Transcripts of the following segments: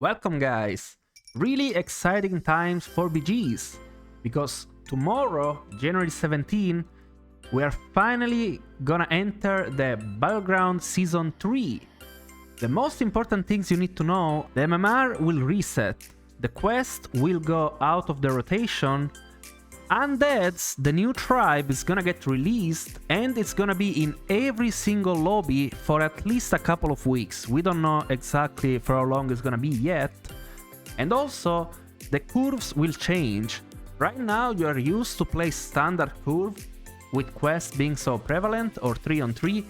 Welcome guys! Really exciting times for BGs, because tomorrow, January 17, we are finally gonna enter the Battlegrounds Season 3. The most important things you need to know: the MMR will reset, the quest will go out of the rotation, Undead's, the new tribe, is gonna get released and it's gonna be in every single lobby for at least a couple of weeks. We don't know exactly for how long it's gonna be yet. And also, the curves will change. Right now you are used to play standard curve with quests being so prevalent, or 3-on-3,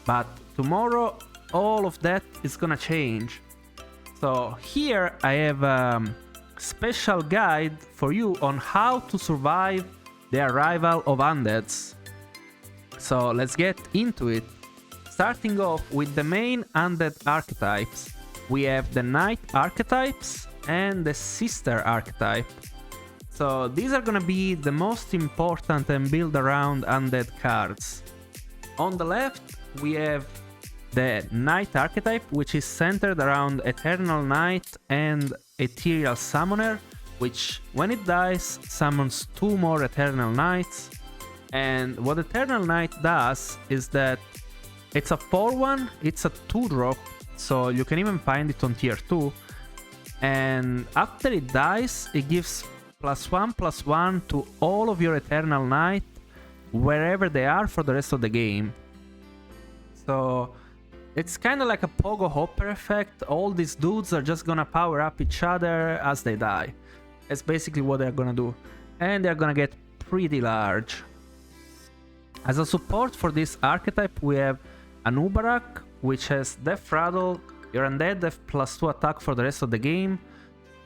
but tomorrow all of that is gonna change. So here I have a special guide for you on how to survive the arrival of Undeads. So let's get into it. Starting off with the main Undead archetypes. We have the Knight archetypes and the Sister archetype. So these are gonna be the most important and build around Undead cards. On the left we have the Knight archetype, which is centered around Eternal Knight and Ethereal Summoner, which when it dies summons 2 more Eternal Knights. And what Eternal Knight does is that it's a 4-1, it's a 2-drop, so you can even find it on tier 2. And after it dies, it gives +1/+1 to all of your Eternal Knight wherever they are for the rest of the game. So it's kind of like a Pogo Hopper effect. All these dudes are just gonna power up each other as they die. That's basically what they're gonna do. And they're gonna get pretty large. As a support for this archetype, we have Anubarak, which has Death Rattle. Your Undead have +2 attack for the rest of the game.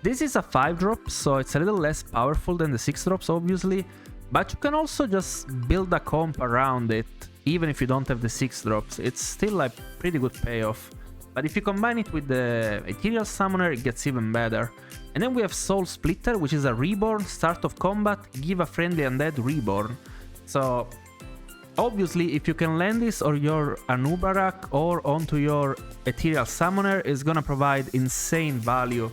This is a 5-drop, so it's a little less powerful than the 6-drops, obviously. But you can also just build a comp around it. Even if you don't have the 6-drops, it's still a pretty good payoff. But if you combine it with the Ethereal Summoner, it gets even better. And then we have Soul Splitter, which is a Reborn. Start of combat, give a friendly Undead Reborn. So obviously, if you can land this or your Anubarak or onto your Ethereal Summoner, it's gonna provide insane value.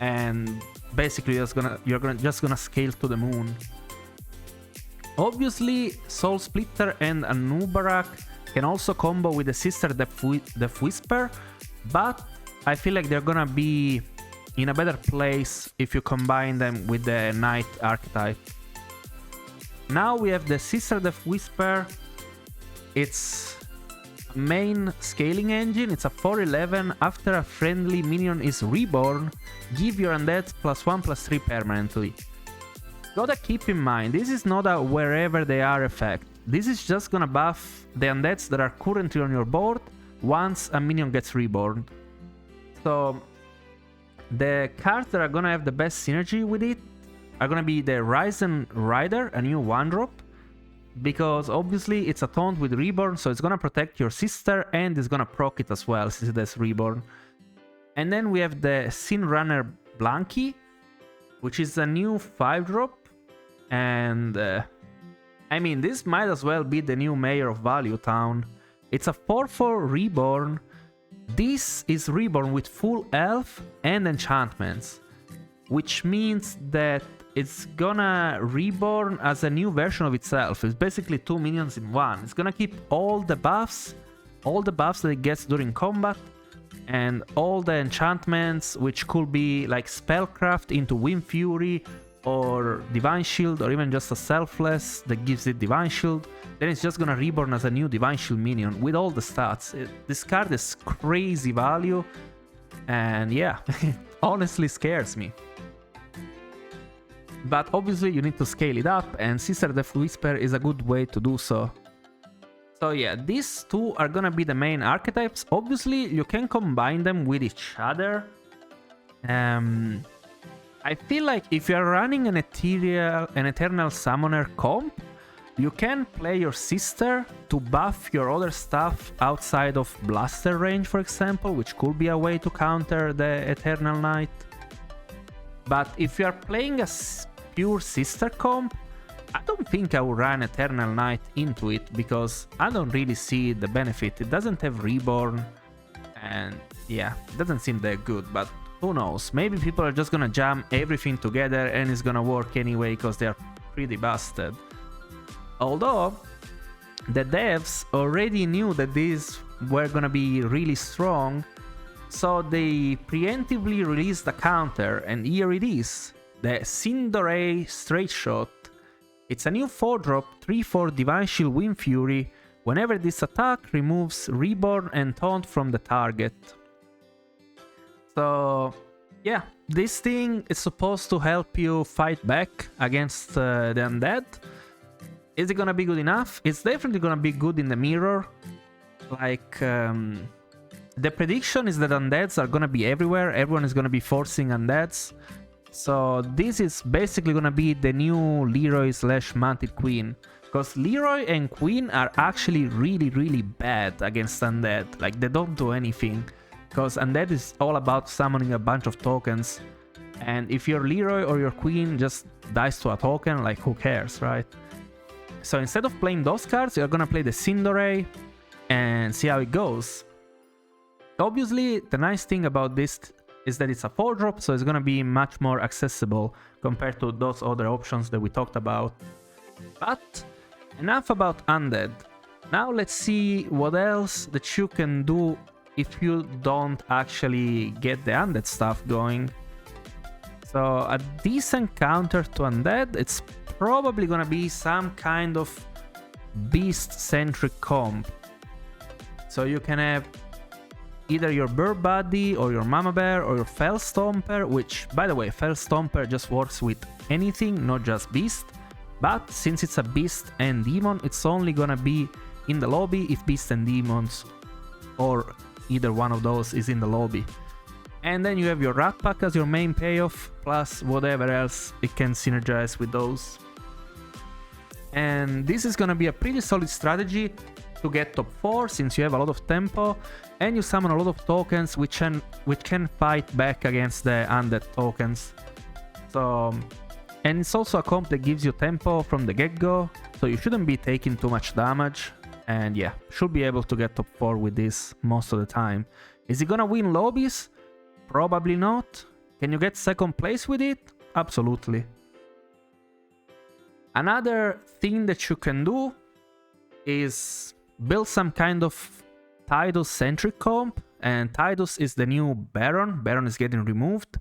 And basically you're just gonna scale to the moon. Obviously, Soul Splitter and Anubarak can also combo with the Sister Death Whisper, but I feel like they're gonna be in a better place if you combine them with the Knight archetype. Now we have the Sister Death Whisper. It's a main scaling engine. It's a 4/11. After a friendly minion is reborn, give your Undead +1/+3 permanently. Gotta keep in mind, this is not a wherever they are effect. This is just gonna buff the Undeads that are currently on your board once a minion gets reborn. So the cards that are gonna have the best synergy with it are gonna be the Risen Rider, a new 1-drop, because obviously it's a taunt with reborn, so it's gonna protect your sister and it's gonna proc it as well since it's reborn. And then we have the Sin Runner Blanky, which is a new 5-drop. And I mean, this might as well be the new Mayor of Value Town. It's a 4/4 reborn. This is reborn with full elf and enchantments, which means that it's gonna reborn as a new version of itself. It's basically 2 minions in one. It's gonna keep all the buffs that it gets during combat, and all the enchantments, which could be like Spellcraft into Wind Fury or Divine Shield, or even just a Selfless that gives it Divine Shield. Then it's just gonna reborn as a new Divine Shield minion with all the stats. This card is crazy value, and yeah, it honestly scares me. But obviously you need to scale it up, and Sister Death Whisper is a good way to do so. So yeah, these two are gonna be the main archetypes. Obviously, you can combine them with each other. I feel like if you're running an Eternal Summoner comp, you can play your sister to buff your other stuff outside of Blaster range, for example, which could be a way to counter the Eternal Knight. But if you are playing a pure sister comp, I don't think I would run Eternal Knight into it, because I don't really see the benefit. It doesn't have Reborn, and yeah, it doesn't seem that good. But who knows? Maybe people are just gonna jam everything together and it's gonna work anyway because they're pretty busted. Although, the devs already knew that these were gonna be really strong, so they preemptively released a counter, and here it is, the Cinderay Straight Shot. It's a new 4-drop 3/4 Divine Shield Wind Fury. Whenever this attack removes Reborn and Taunt from the target. So yeah, this thing is supposed to help you fight back against the Undead. Is it gonna be good enough? It's definitely gonna be good in the mirror. Like, the prediction is that Undeads are gonna be everywhere. Everyone is gonna be forcing Undeads. So this is basically gonna be the new Leroy / Mantis Queen. Because Leroy and Queen are actually really bad against Undead. Like, they don't do anything. Because Undead is all about summoning a bunch of tokens. And if your Leroy or your Queen just dies to a token, like, who cares, right? So instead of playing those cards, you're gonna play the Cinderay and see how it goes. Obviously, the nice thing about this is that it's a 4-drop, so it's gonna be much more accessible compared to those other options that we talked about. But enough about Undead. Now let's see what else that you can do if you don't actually get the Undead stuff going. So a decent counter to Undead, it's probably gonna be some kind of beast-centric comp. So you can have either your Bird Buddy or your Mama Bear or your Fell Stomper, which, by the way, Fell Stomper just works with anything, not just Beast. But since it's a Beast and Demon, it's only gonna be in the lobby if Beast and Demons or either one of those is in the lobby. And then you have your Rat Pack as your main payoff, plus whatever else it can synergize with those. And this is gonna be a pretty solid strategy to get top 4 since you have a lot of tempo and you summon a lot of tokens which can fight back against the Undead tokens. So, and it's also a comp that gives you tempo from the get-go, so you shouldn't be taking too much damage. And yeah, should be able to get top 4 with this most of the time. Is it gonna win lobbies? Probably not. Can you get second place with it? Absolutely. Another thing that you can do is build some kind of Tidus-centric comp, and Tidus is the new Baron. Baron is getting removed,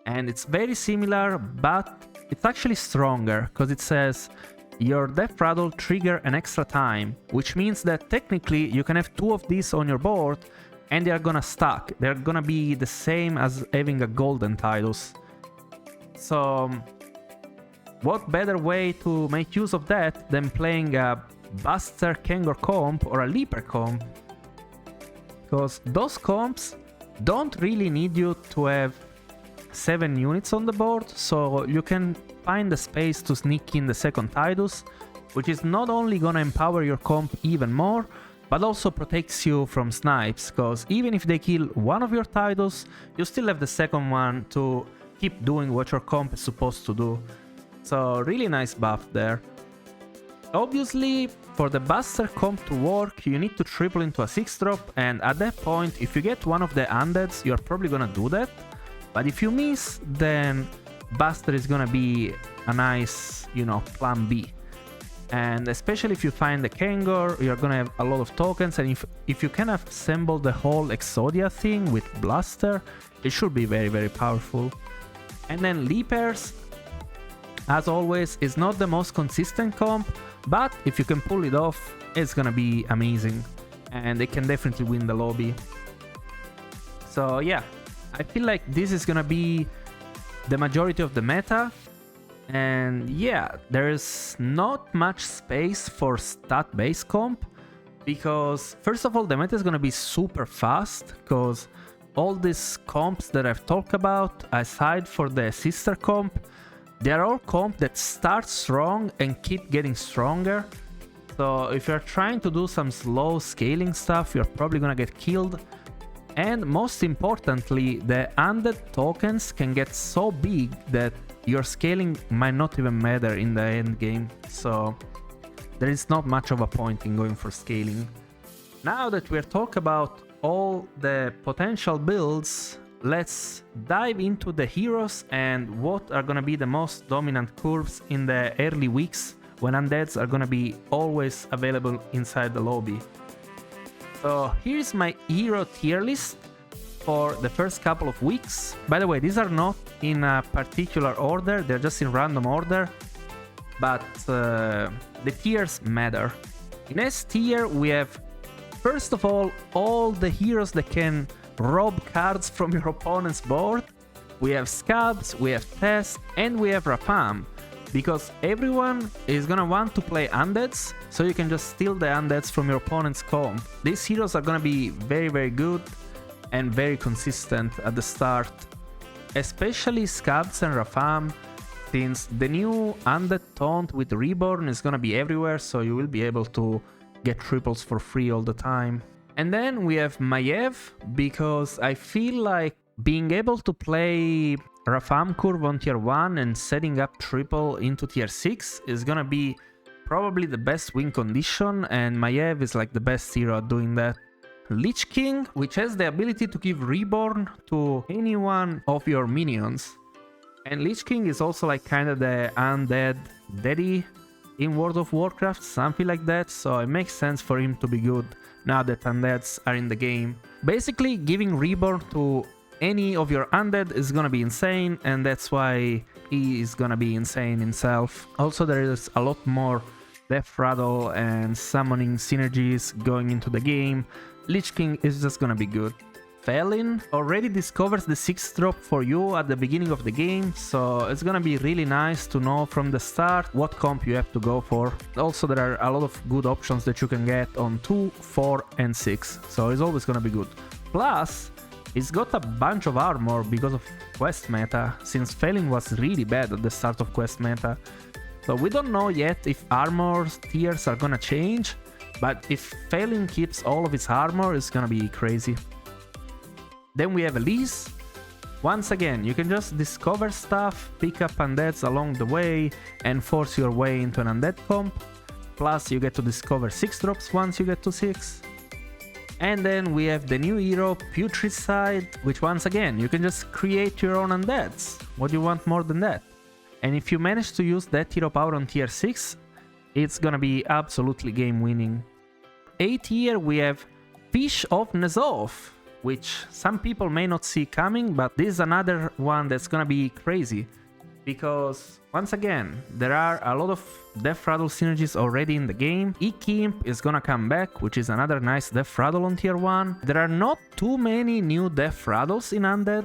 and it's very similar, but it's actually stronger, because it says your Death Rattle trigger an extra time, which means that technically you can have 2 of these on your board, and they are gonna stack. They're gonna be the same as having a golden Tidus. So what better way to make use of that than playing a Buster Kangor comp or a Leaper comp? Because those comps don't really need you to have 7 units on the board, so you can find the space to sneak in the second Tidus, which is not only gonna empower your comp even more, but also protects you from snipes, because even if they kill one of your Tidus, you still have the second one to keep doing what your comp is supposed to do. So really nice buff there. Obviously, for the Buster comp to work, you need to triple into a 6-drop, and at that point, if you get one of the Undeads, you're probably gonna do that. But if you miss, then Buster is gonna be a nice, plan B. And especially if you find the Kangor, you're gonna have a lot of tokens, and if you can assemble the whole Exodia thing with Blaster, it should be very powerful. And then Leapers, as always, is not the most consistent comp, but if you can pull it off, it's gonna be amazing, and it can definitely win the lobby. So yeah, I feel like this is gonna be the majority of the meta, and yeah, there's not much space for stat-based comp, because first of all, the meta is gonna be super fast, because all these comps that I've talked about, aside for the sister comp, they are all comp that start strong and keep getting stronger. So if you're trying to do some slow scaling stuff, you're probably gonna get killed. And most importantly, the Undead tokens can get so big that your scaling might not even matter in the end game. So there is not much of a point in going for scaling. Now that we're talking about all the potential builds, let's dive into the heroes and what are gonna be the most dominant curves in the early weeks when undeads are gonna be always available inside the lobby. So here's my hero tier list for the first couple of weeks. By the way, these are not in a particular order, they're just in random order, but the tiers matter. In S tier we have, first of all the heroes that can rob cards from your opponent's board. We have Scabs, we have Test, and we have Rafam, because everyone is gonna want to play undeads, so you can just steal the undeads from your opponent's comp. These heroes are gonna be very good and very consistent at the start, especially Scabs and Rafam, since the new Undead Taunt with Reborn is gonna be everywhere, so you will be able to get triples for free all the time. And then we have Maiev, because I feel like being able to play Rafam curve on tier 1 and setting up triple into tier 6 is gonna be probably the best win condition, and Maiev is like the best hero at doing that. Lich King, which has the ability to give Reborn to any one of your minions. And Lich King is also like kind of the undead daddy in World of Warcraft, something like that, so it makes sense for him to be good now that undeads are in the game. Basically, giving Reborn to any of your undead is gonna be insane, and that's why he is gonna be insane himself. Also, there is a lot more Death Rattle and summoning synergies going into the game. Lich King is just gonna be good. Felin already discovers the 6th drop for you at the beginning of the game, so it's gonna be really nice to know from the start what comp you have to go for. Also, there are a lot of good options that you can get on 2, 4 and 6, so it's always gonna be good. Plus, it's got a bunch of armor because of quest meta, since Felin was really bad at the start of quest meta. So we don't know yet if armor tiers are gonna change, but if Felin keeps all of its armor, it's gonna be crazy. Then we have Elise. Once again, you can just discover stuff, pick up undeads along the way, and force your way into an undead comp. Plus, you get to discover 6 drops once you get to 6. And then we have the new hero, Putricide, which once again, you can just create your own undeads. What do you want more than that? And if you manage to use that hero power on tier 6, it's gonna be absolutely game winning. 8 tier we have Fish of Nezov, which some people may not see coming, but this is another one that's gonna be crazy. Because, once again, there are a lot of Death Rattle synergies already in the game. E-Kimp is gonna come back, which is another nice Death Rattle on tier 1. There are not too many new Death Rattles in Undead,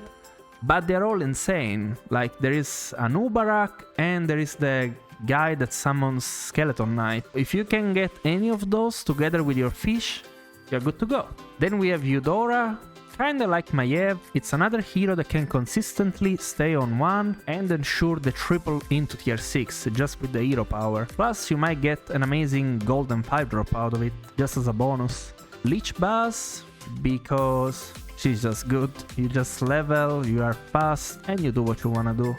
but they're all insane. Like, there is a Nubarak, and there is the guy that summons Skeleton Knight. If you can get any of those together with your fish, you're good to go. Then we have Eudora, kinda like Maiev. It's another hero that can consistently stay on 1 and ensure the triple into tier 6 just with the hero power. Plus, you might get an amazing golden 5 drop out of it just as a bonus. Lich Buzz, because she's just good. You just level, you are fast, and you do what you wanna do.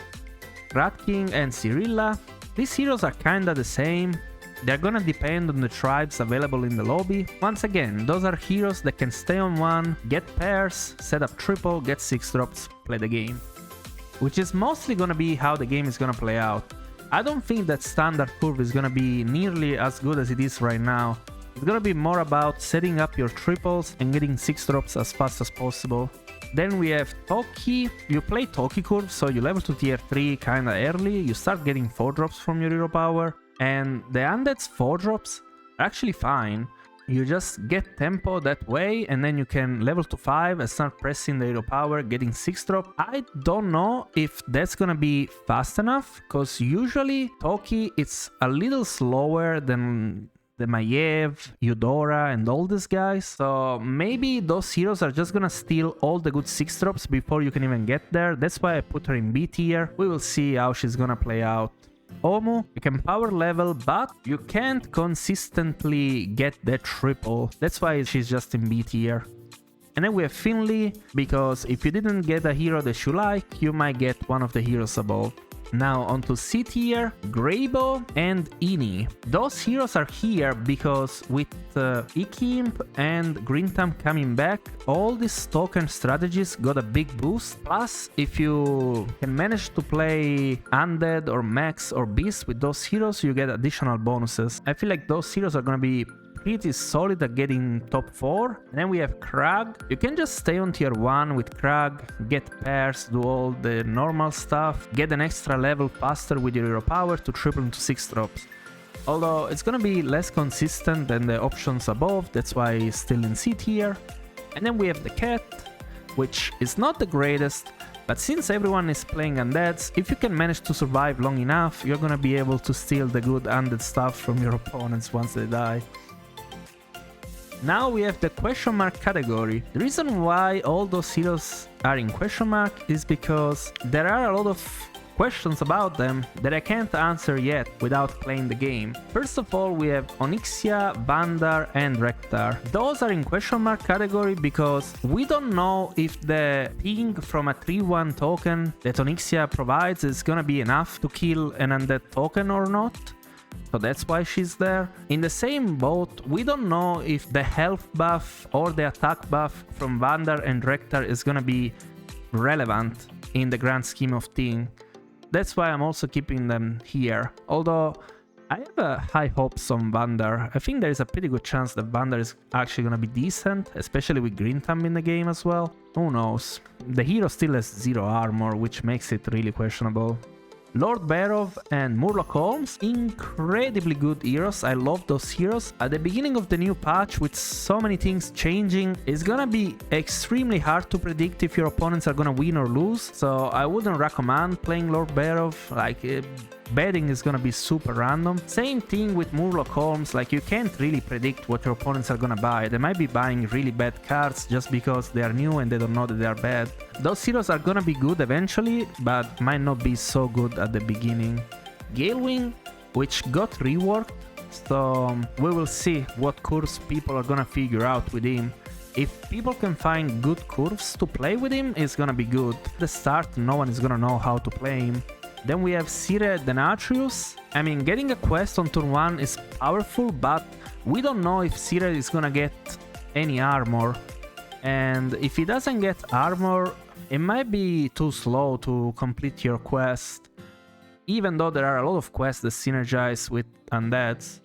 Rat King and Cyrilla. These heroes are kinda the same. They're gonna depend on the tribes available in the lobby. Once again, those are heroes that can stay on 1, get pairs, set up triple, get 6 drops, play the game. Which is mostly gonna be how the game is gonna play out. I don't think that standard curve is gonna be nearly as good as it is right now. It's gonna be more about setting up your triples and getting 6 drops as fast as possible. Then we have Toki. You play Toki curve, so you level to tier 3 kinda early, you start getting 4 drops from your hero power. And the Undead's 4 drops are actually fine. You just get tempo that way, and then you can level to 5 and start pressing the hero power, getting 6 drop. I don't know if that's gonna be fast enough, because usually Toki it's a little slower than the Maiev, Eudora, and all these guys. So maybe those heroes are just gonna steal all the good 6 drops before you can even get there. That's why I put her in B tier. We will see how she's gonna play out. Omu, you can power level, but you can't consistently get that triple. That's why she's just in B tier. And then we have Finley, because if you didn't get a hero that you like, you might get one of the heroes above. Now onto C tier, Greybow and Ini. Those heroes are here because with Ikimp and Grintam coming back, all these token strategies got a big boost. Plus, if you can manage to play Undead or Max or Beast with those heroes, you get additional bonuses. I feel like those heroes are gonna be pretty solid at getting top 4. And then we have Krag. You can just stay on tier 1 with Krag, get pairs, do all the normal stuff, get an extra level faster with your hero power to triple into 6 drops. Although it's gonna be less consistent than the options above, that's why it's still in C tier. And then we have the Cat, which is not the greatest, but since everyone is playing Undeads, if you can manage to survive long enough, you're gonna be able to steal the good Undead stuff from your opponents once they die. Now we have the question mark category. The reason why all those heroes are in question mark is because there are a lot of questions about them that I can't answer yet without playing the game. First of all, we have Onyxia, Vandar and Rek'Thar. Those are in question mark category because we don't know if the ping from a 3-1 token that Onyxia provides is gonna be enough to kill an undead token or not. So that's why she's there. In the same boat, we don't know if the health buff or the attack buff from Vandar and Rek'Thar is gonna be relevant in the grand scheme of things. That's why I'm also keeping them here. Although I have high hopes on Vandar. I think there is a pretty good chance that Vandar is actually gonna be decent, especially with Grintam in the game as well. Who knows? The hero still has 0 armor, which makes it really questionable. Lord Barov and Murloc Holmes, incredibly good heroes. I love those heroes. At the beginning of the new patch, with so many things changing, it's gonna be extremely hard to predict if your opponents are gonna win or lose. So I wouldn't recommend playing Lord Barov. Like, betting is gonna be super random. Same thing with Murloc Holmes, like you can't really predict what your opponents are gonna buy. They might be buying really bad cards just because they are new and they don't know that they are bad. Those heroes are gonna be good eventually, but might not be so good at the beginning. Galewing, which got reworked, so we will see what curves people are gonna figure out with him. If people can find good curves to play with him, it's gonna be good. At the start, no one is gonna know how to play him. Then we have Sire Denatrius. I mean, getting a quest on turn 1 is powerful, but we don't know if Sire is gonna get any armor. And if he doesn't get armor, it might be too slow to complete your quest. Even though there are a lot of quests that synergize with Undeads.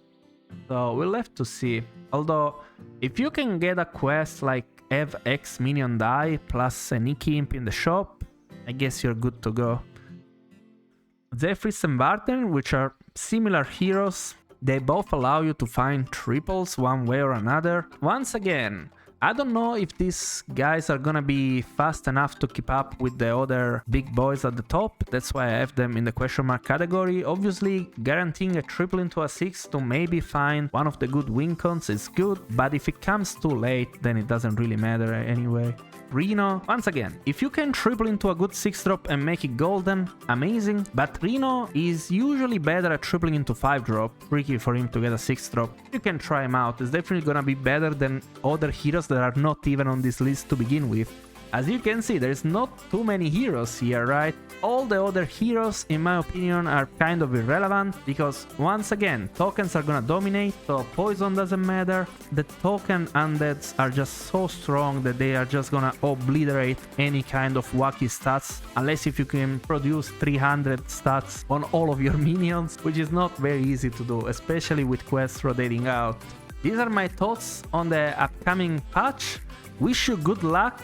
So we'll have to see. Although, if you can get a quest like have X minion die plus an Ikimp in the shop, I guess you're good to go. Zephrys and Varden, which are similar heroes, they both allow you to find triples one way or another. Once again, I don't know if these guys are gonna be fast enough to keep up with the other big boys at the top. That's why I have them in the question mark category. Obviously, guaranteeing a triple into a 6 to maybe find one of the good win cons is good, but if it comes too late, then it doesn't really matter anyway. Reno, once again, if you can triple into a good 6 drop and make it golden, amazing, but Reno is usually better at tripling into 5 drop, tricky for him to get a 6 drop. You can try him out, it's definitely gonna be better than other heroes that are not even on this list to begin with. As you can see, there's not too many heroes here, right? All the other heroes, in my opinion, are kind of irrelevant, because once again, tokens are gonna dominate, so poison doesn't matter. The token undeads are just so strong that they are just gonna obliterate any kind of wacky stats, unless if you can produce 300 stats on all of your minions, which is not very easy to do, especially with quests rotating out. These are my thoughts on the upcoming patch. Wish you good luck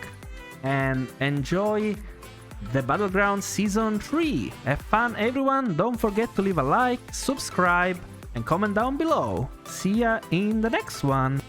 and enjoy the Battlegrounds Season 3. Have fun everyone, don't forget to leave a like, subscribe and comment down below. See ya in the next one.